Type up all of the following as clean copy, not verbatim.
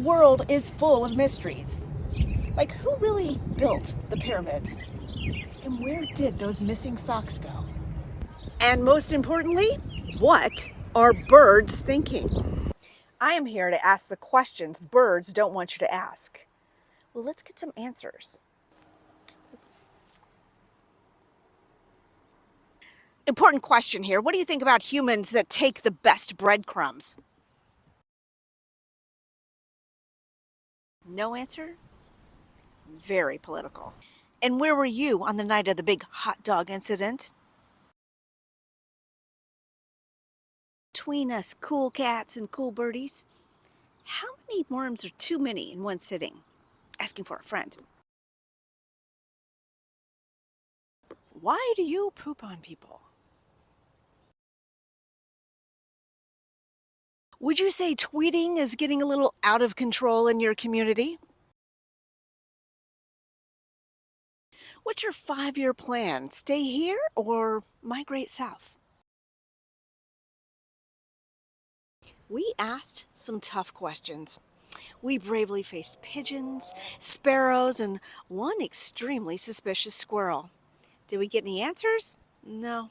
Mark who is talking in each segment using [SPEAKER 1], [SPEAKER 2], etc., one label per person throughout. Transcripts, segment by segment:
[SPEAKER 1] world is full of mysteries. Like, who really built the pyramids? And where did those missing socks go? And most importantly, what are birds thinking? I am here to ask the questions birds don't want you to ask. Well, let's get some answers. Important question here. What do you think about humans that take the best breadcrumbs? No answer? Very political. And where were you on the night of the big hot dog incident? Between us cool cats and cool birdies, how many worms are too many in one sitting? Asking for a friend. Why do you poop on people? Would you say tweeting is getting a little out of control in your community? What's your 5-year plan? Stay here or migrate south? We asked some tough questions. We bravely faced pigeons, sparrows, and one extremely suspicious squirrel. Did we get any answers? No,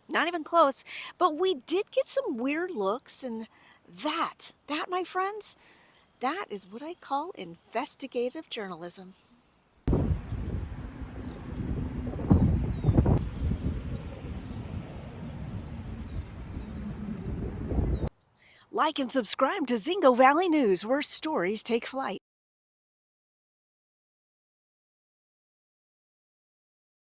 [SPEAKER 1] not even close. But we did get some weird looks, and that, my friends, that is what I call investigative journalism. Like and subscribe to Zingo Valley News, where stories take flight.